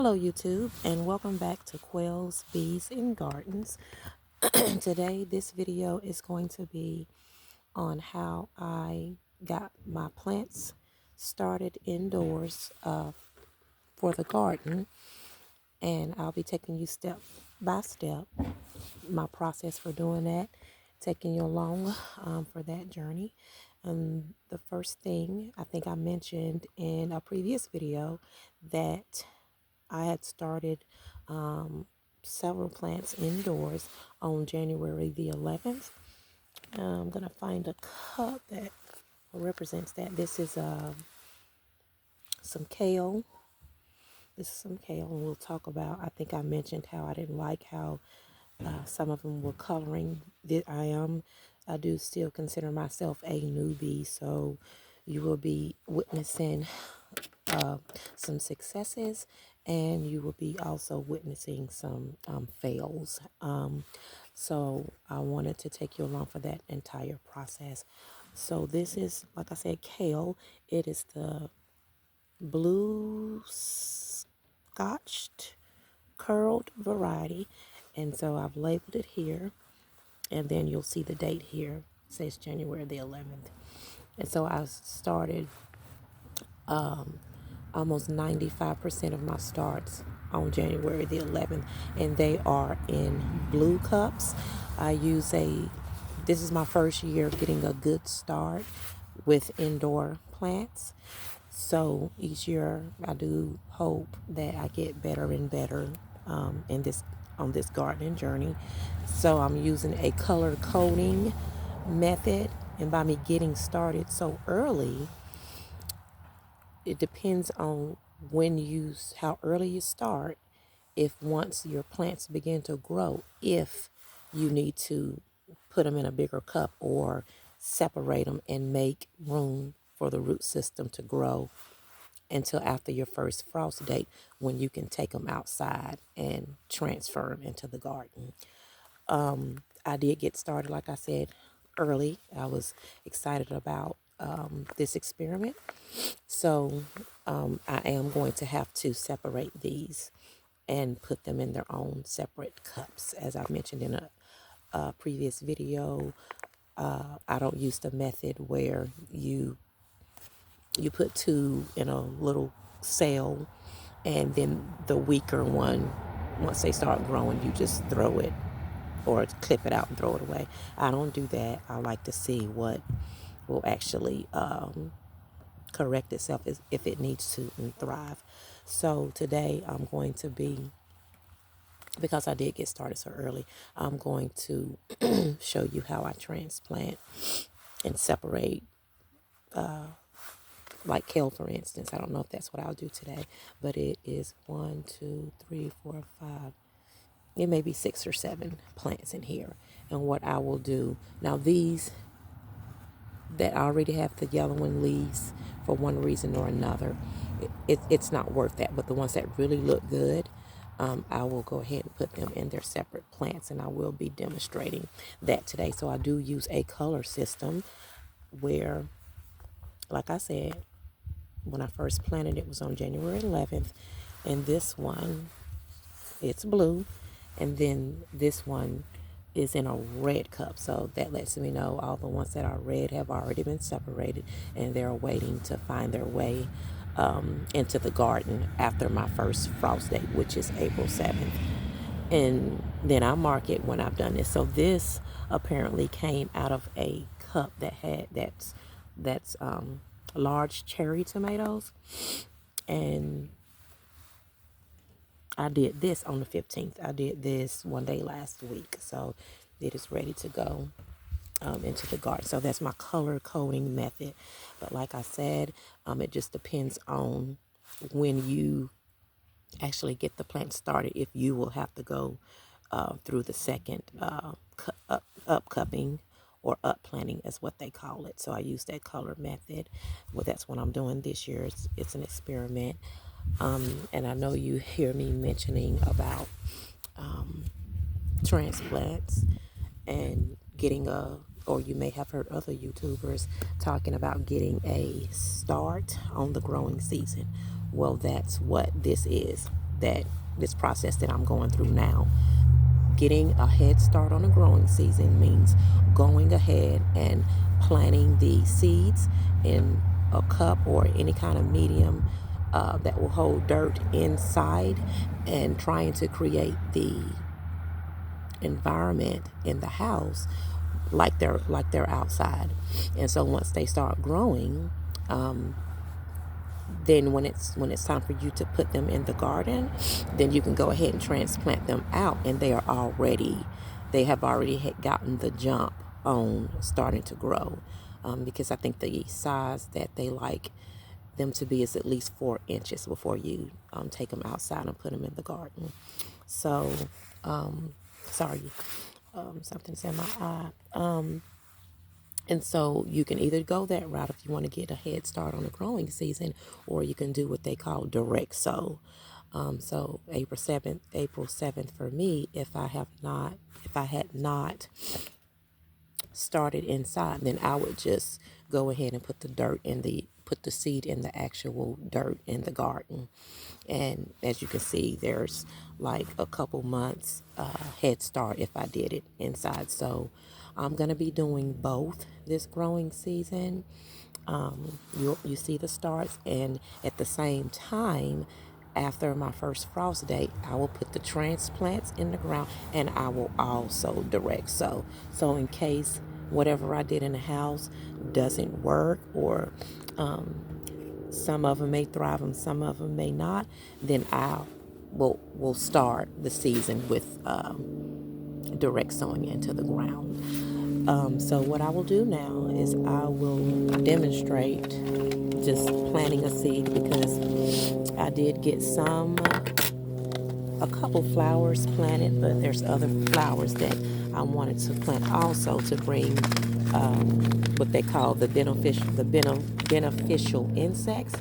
Hello YouTube and welcome back to Quails, Bees, and Gardens. Today this video is going to be on how I got my plants started indoors for the garden, and I'll be taking you step by step my process for doing that, taking you along for that journey. The first thing I think I mentioned in a previous video that I had started several plants indoors on January the 11th. I'm going to find a cup that represents that. This is some kale. This is some kale, and we'll talk about, I think I mentioned how I didn't like how some of them were coloring. I do still consider myself a newbie, so you will be witnessing some successes, and you will be also witnessing some fails. So I wanted to take you along for that entire process. So this is, like I said, kale. It is the blue scotched curled variety, and so I've labeled it here, and then you'll see the date here. It says January the 11th. And so I started almost 95% of my starts on January the 11th, and they are in blue cups. This is my first year getting a good start with indoor plants. So each year I do hope that I get better and better on this gardening journey. So I'm using a color coding method, and by me getting started so early, it depends on how early you start. If once your plants begin to grow, if you need to put them in a bigger cup or separate them and make room for the root system to grow until after your first frost date, when you can take them outside and transfer them into the garden. I did get started, like I said, early. I was excited about this experiment. So I am going to have to separate these and put them in their own separate cups. As I mentioned in a previous video, I don't use the method where you put two in a little cell, and then the weaker one, once they start growing, you just throw it or clip it out and throw it away. I don't do that. I like to see what will actually correct itself if it needs to and thrive. So today I'm going to be, because I did get started so early, I'm going to show you how I transplant and separate, like kale, for instance. I don't know if that's what I'll do today, but it is 1, 2, 3, 4, 5. It may be 6 or 7 plants in here. And what I will do, now these that already have the yellowing leaves for one reason or another, it's not worth that. But the ones that really look good, I will go ahead and put them in their separate plants, and I will be demonstrating that today. So I do use a color system where, like I said, when I first planted it was on January 11th, and this one, it's blue, and then this one is in a red cup. So that lets me know all the ones that are red have already been separated, and they're waiting to find their way into the garden after my first frost date, which is April 7th. And then I mark it when I've done this. So this apparently came out of a cup that's large cherry tomatoes, and I did this on the 15th. I did this one day last week, so it is ready to go into the garden. So that's my color coding method. But like I said, it just depends on when you actually get the plant started, if you will have to go through the second up cupping or up planting is what they call it. So I use that color method. Well, that's what I'm doing this year. It's an experiment. And I know you hear me mentioning about transplants and or you may have heard other YouTubers talking about getting a start on the growing season. Well, that's what this is. that this process that I'm going through now. Getting a head start on the growing season means going ahead and planting the seeds in a cup or any kind of medium that will hold dirt inside, and trying to create the environment in the house like they're outside. And so once they start growing, then when it's time for you to put them in the garden, then you can go ahead and transplant them out, and they have already gotten the jump on starting to grow, because I think the size that they like them to be is at least 4 inches before you take them outside and put them in the garden. So sorry, something's in my eye. And so you can either go that route if you want to get a head start on the growing season, or you can do what they call direct sow. So April 7th for me, if I had not started inside, then I would just go ahead and put the seed in the actual dirt in the garden. And as you can see, there's like a couple months head start if I did it inside. So I'm going to be doing both this growing season. You see the starts, and at the same time, after my first frost date, I will put the transplants in the ground, and I will also direct sow. So in case whatever I did in the house doesn't work, or some of them may thrive and some of them may not, then we'll start the season with direct sowing into the ground. So what I will do now is I will demonstrate just planting a seed, because I did get a couple flowers planted, but there's other flowers that I wanted to plant also to bring what they call the beneficial insects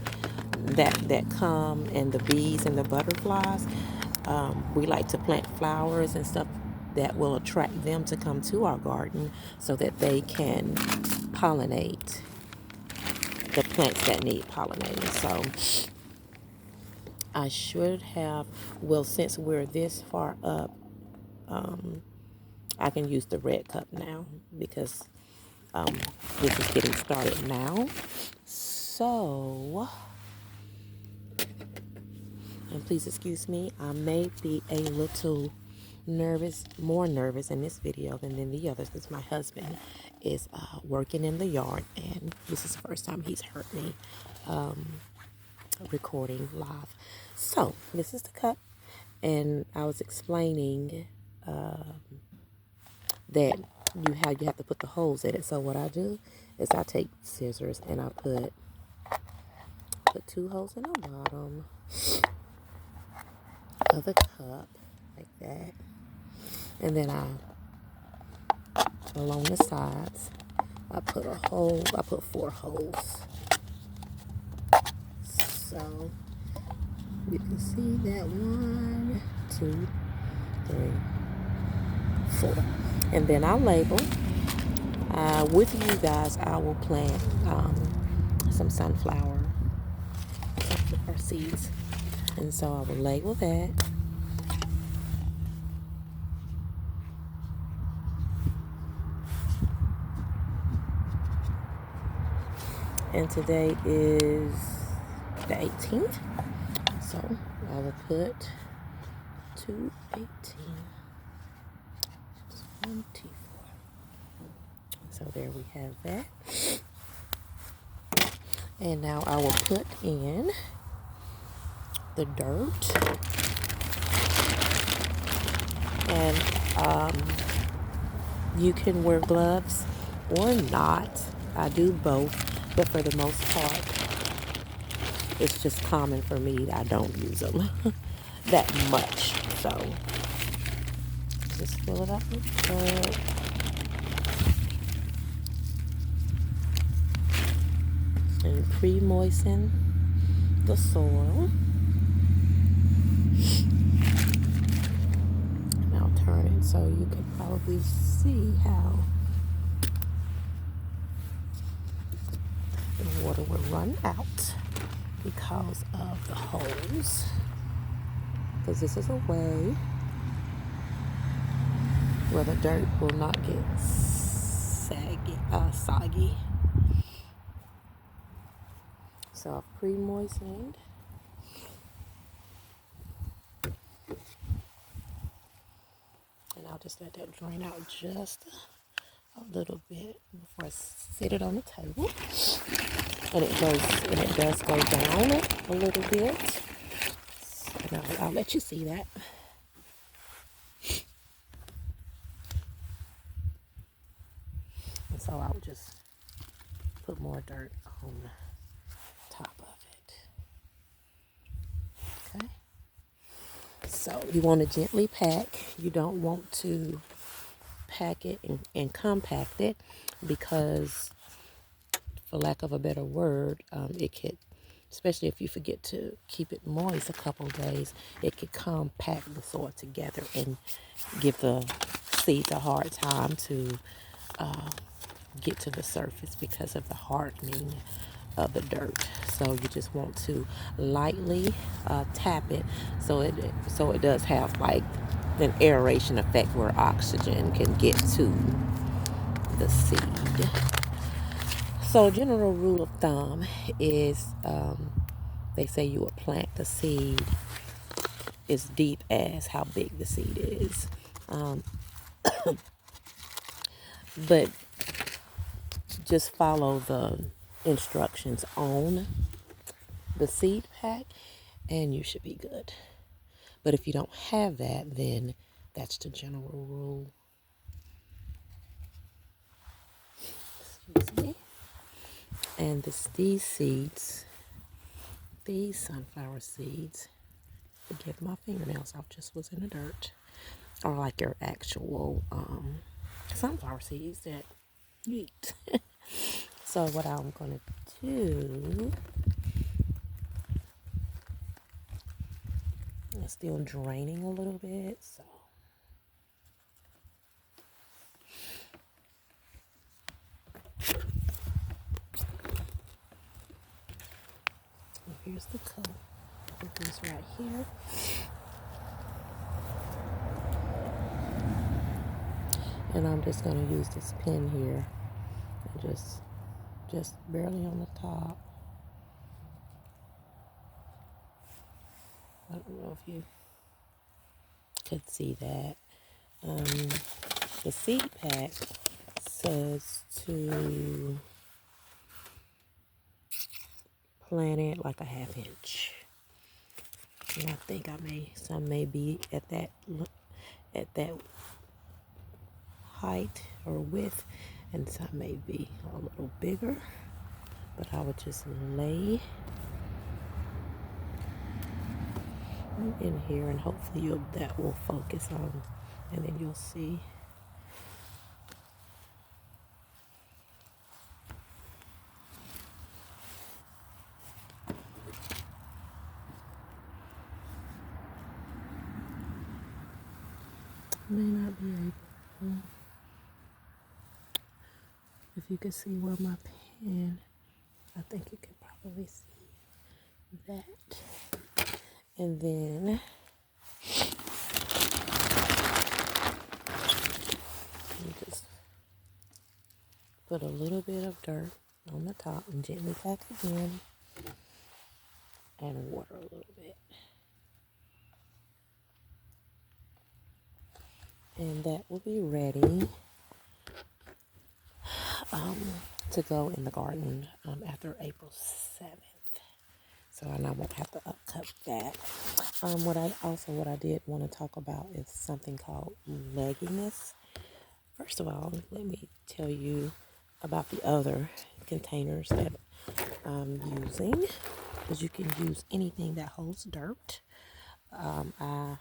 that come, and the bees and the butterflies. We like to plant flowers and stuff that will attract them to come to our garden so that they can pollinate the plants that need pollinating. So I should have, well, since we're this far up, I can use the red cup now, because this is getting started now. So, and please excuse me, I may be a little more nervous in this video than in the others, because my husband is working in the yard, and this is the first time he's heard me recording live. So this is the cup, and I was explaining that you have to put the holes in it. So what I do is I take scissors and I put 2 holes in the bottom of the cup like that, and then along the sides I put 4 holes. So you can see that 1, 2, 3, 4, and then I'll label. With you guys, I will plant some sunflower seeds, and so I will label that. And today is the 18th, so I will put 2/18, 24. So there we have that. And now I will put in the dirt, and you can wear gloves or not. I do both, but for the most part, it's just common for me. I don't use them that much. So just fill it up with dirt. And pre-moisten the soil. And I'll turn it so you can probably see how the water will run out because of the holes. because this is a way where the dirt will not get soggy. So I've pre-moistened. And I'll just let that drain out just a little bit before I sit it on the table. And it does go down a little bit. So I'll let you see that. And so I'll just put more dirt on top of it. Okay. So you want to gently pack. You don't want to pack it and compact it, because for lack of a better word, it could, especially if you forget to keep it moist a couple of days, it could compact the soil together and give the seeds a hard time to get to the surface because of the hardening of the dirt. So you just want to lightly tap it so it does have like an aeration effect where oxygen can get to the seed. So general rule of thumb is they say you would plant the seed as deep as how big the seed is. But just follow the instructions on the seed pack and you should be good. But if you don't have that, then that's the general rule. Excuse me. And these seeds, these sunflower seeds, forgive my fingernails, I just was in the dirt, are like your actual sunflower seeds that you eat. So what I'm going to do, it's still draining a little bit, so here's the cup. Put this right here. And I'm just going to use this pin here and just barely on the top. I don't know if you could see that. The seed pack says to plant it like a 1/2 inch. And I think some may be at that height or width, and some may be a little bigger. But I would just lay in here, and hopefully that will focus on, and then you'll see. May not be able. If you can see where my pen, I think you can probably see that. And then you just put a little bit of dirt on the top and gently pack again, and water a little bit. And that will be ready to go in the garden after April 7th. So, and I won't have to upcut that. What I did want to talk about is something called legginess. First of all, let me tell you about the other containers that I'm using, because you can use anything that holds dirt. I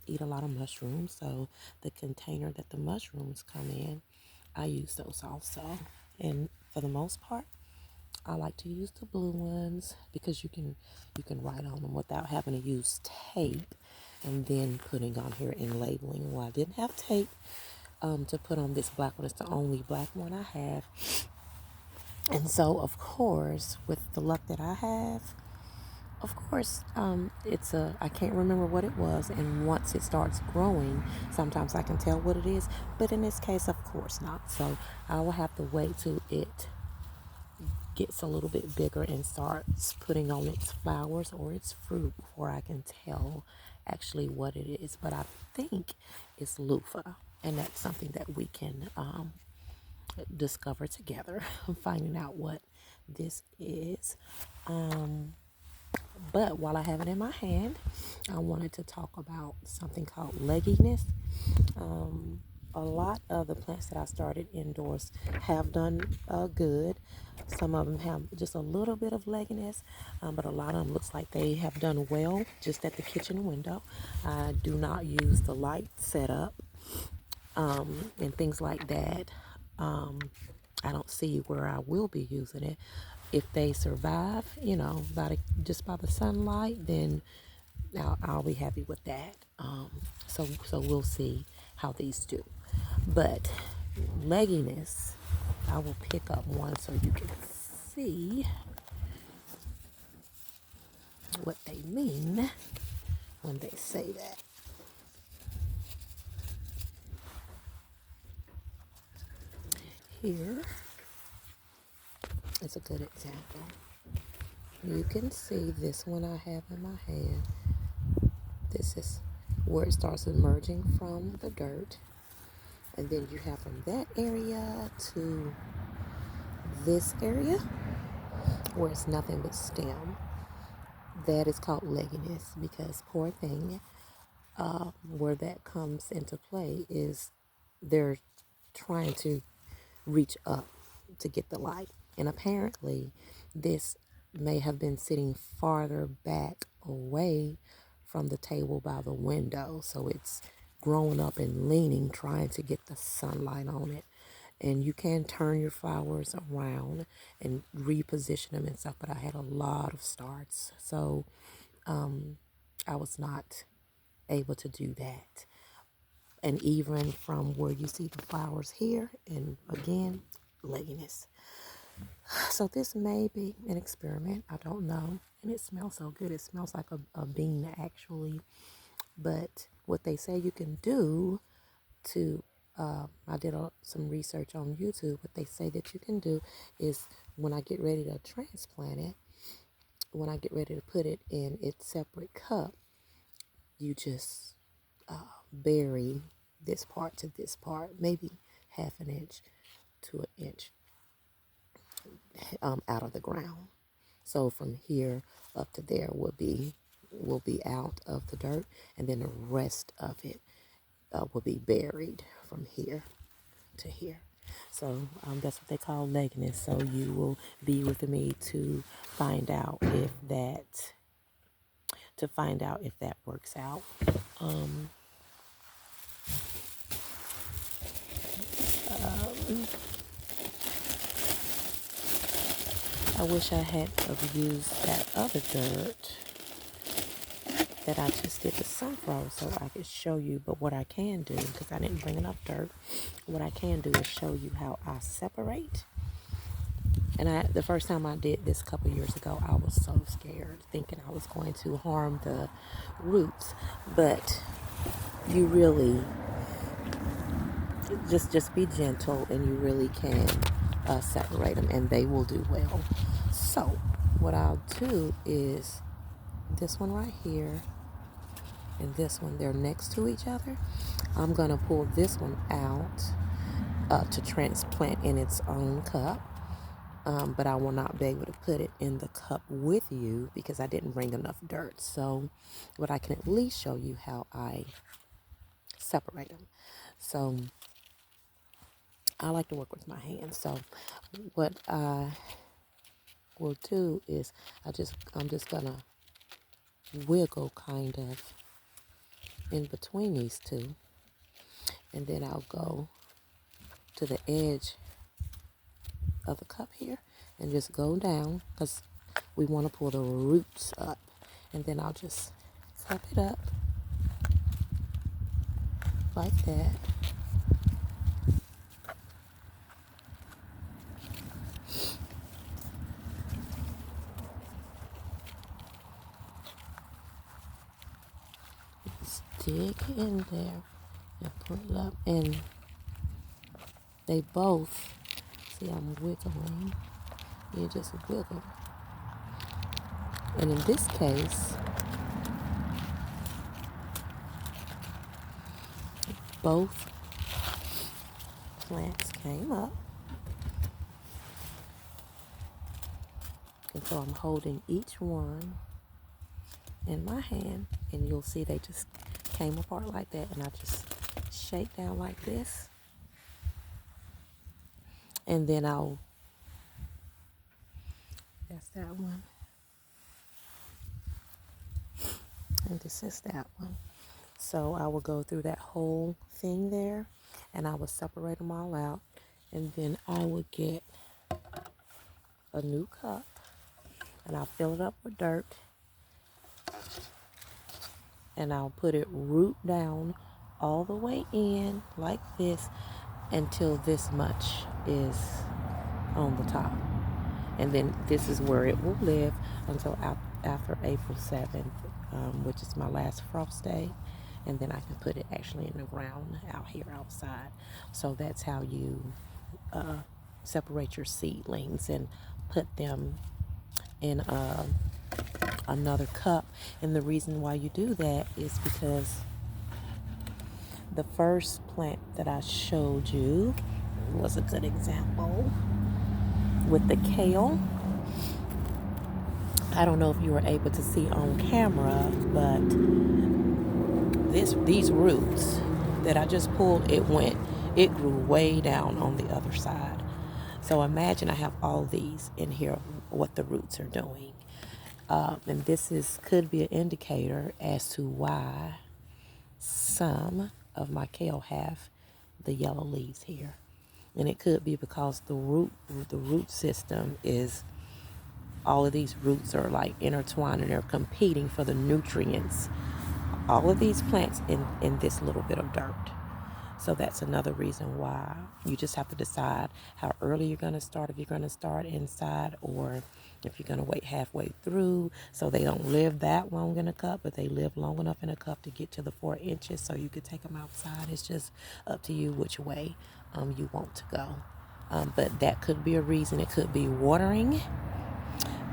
eat a lot of mushrooms, so the container that the mushrooms come in, I use those also. And for the most part, I like to use the blue ones because you can write on them without having to use tape and then putting on here and labeling. Well, I didn't have tape to put on this black one. It's the only black one I have. And so, of course, with the luck that I have, of course, I can't remember what it was, and once it starts growing, sometimes I can tell what it is, but in this case, of course not. So I will have to wait till it gets a little bit bigger and starts putting on its flowers or its fruit before I can tell actually what it is. But I think it's loofah, and that's something that we can discover together, finding out what this is. But while I have it in my hand, I wanted to talk about something called legginess. A lot of the plants that I started indoors have done good. Some of them have just a little bit of legginess, but a lot of them looks like they have done well just at the kitchen window. I do not use the light setup and things like that. I don't see where I will be using it. If they survive, just by the sunlight, then I'll be happy with that. So we'll see how these do. But legginess, I will pick up one so you can see what they mean when they say that. Here is a good example. You can see this one I have in my hand. This is where it starts emerging from the dirt. And then you have from that area to this area where it's nothing but stem. That is called legginess because poor thing, where that comes into play is they're trying to reach up to get the light. And apparently, this may have been sitting farther back away from the table by the window. So it's growing up and leaning, trying to get the sunlight on it. And you can turn your flowers around and reposition them and stuff. But I had a lot of starts. So I was not able to do that. And even from where you see the flowers here, and again, legginess. So this may be an experiment. I don't know. And it smells so good. It smells like a bean actually. But what they say you can do to, I did some research on YouTube. What they say that you can do is when I get ready to transplant it, when I get ready to put it in its separate cup, you just bury this part to this part, maybe half an inch to an inch out of the ground. So from here up to there will be out of the dirt, and then the rest of it will be buried from here to here. So that's what they call legginess. So you will be with me to find out if that works out. I wish I had used that other dirt that I just did the sunflower so I could show you. But what I can do, because I didn't bring enough dirt, what I can do is show you how I separate. And the first time I did this a couple years ago, I was so scared, thinking I was going to harm the roots. But you really just be gentle, and you really can separate them, and they will do well. So what I'll do is this one right here and this one, they're next to each other. I'm gonna pull this one out to transplant in its own cup, but I will not be able to put it in the cup with you because I didn't bring enough dirt. So but I can at least show you how I separate them. So I like to work with my hands. So what I will do is I'm just gonna wiggle kind of in between these two, and then I'll go to the edge of the cup here and just go down because we want to pull the roots up, and then I'll just cup it up like that. dig in there and pull it up. And they both, see, I'm wiggling. You just wiggle. And in this case, both plants came up. And so I'm holding each one in my hand, and you'll see they just came apart like that. And I just shake down like this. And then that's that one. And this is that one. So I will go through that whole thing there, and I will separate them all out. And then I will get a new cup, and I'll fill it up with dirt. And I'll put it root down all the way in like this until this much is on the top. And then this is where it will live until after April 7th, which is my last frost day. And then I can put it actually in the ground out here outside. So that's how you separate your seedlings and put them in another cup. And the reason why you do that is because the first plant that I showed you was a good example with the kale. I don't know if you were able to see on camera, but these roots that I just pulled, it grew way down on the other side. So imagine I have all these in here, what the roots are doing. And this could be an indicator as to why some of my kale have the yellow leaves here. And it could be because the root system is, all of these roots are like intertwined and they're competing for the nutrients. All of these plants in this little bit of dirt. So that's another reason why you just have to decide how early you're going to start, if you're going to start inside or if you're going to wait halfway through, so they don't live that long in a cup, but they live long enough in a cup to get to the 4 inches so you could take them outside. It's just up to you which way you want to go. But that could be a reason. It could be watering.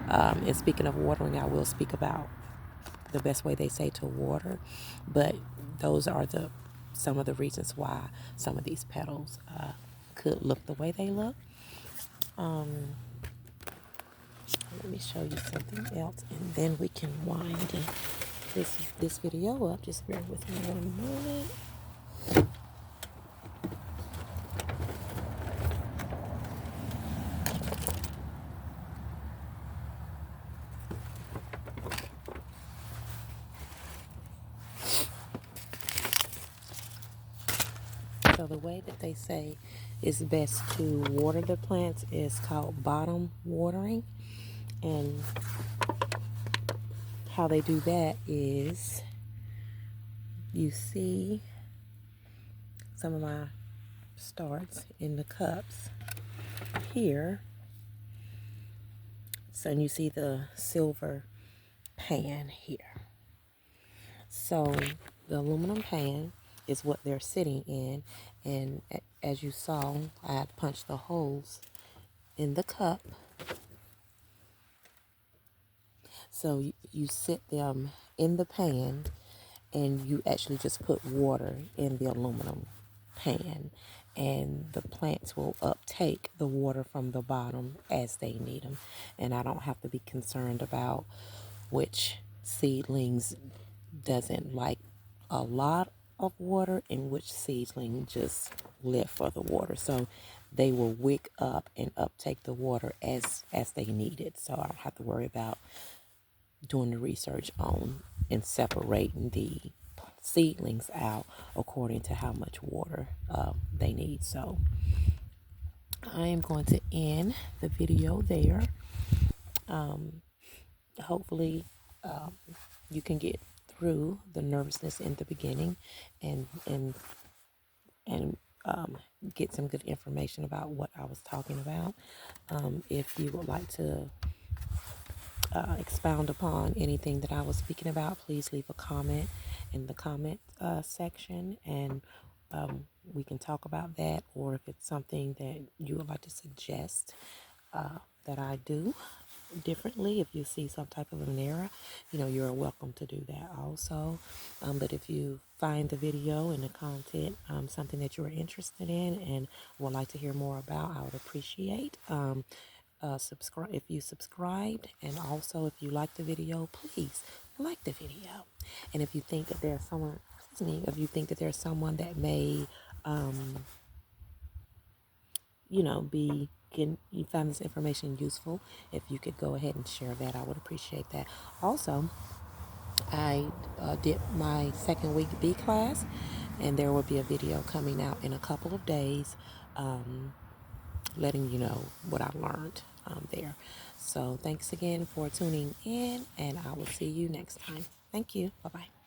And speaking of watering, I will speak about the best way they say to water. But those are some of the reasons why some of these petals could look the way they look. Let me show you something else, and then we can wind this video up. Just bear with me 1 moment. So the way that they say is best to water the plants is called bottom watering. And how they do that is, you see some of my starts in the cups here. So, and you see the silver pan here. So the aluminum pan is what they're sitting in. And as you saw, I had punched the holes in the cup. So you sit them in the pan, and you actually just put water in the aluminum pan, and the plants will uptake the water from the bottom as they need them. And I don't have to be concerned about which seedlings doesn't like a lot of water and which seedling just live for the water. So they will wick up and uptake the water as they need it. So I don't have to worry about doing the research on and separating the seedlings out according to how much water they need. So I am going to end the video there. Hopefully you can get through the nervousness in the beginning and get some good information about what I was talking about. If you would like to expound upon anything that I was speaking about, please leave a comment in the comment section, and we can talk about that, or if it's something that you would like to suggest that I do differently. If you see some type of an error, you're welcome to do that also. But if you find the video and the content something that you're interested in and would like to hear more about, I would appreciate subscribe if you subscribed, and also if you like the video, please like the video. And if you think that there's someone, if you think that there's someone that may be can you find this information useful, if you could go ahead and share that, I would appreciate that. Also, I did my second week B class, and there will be a video coming out in a couple of days, letting you know what I learned there. So thanks again for tuning in, and I will see you next time. Thank you. Bye bye.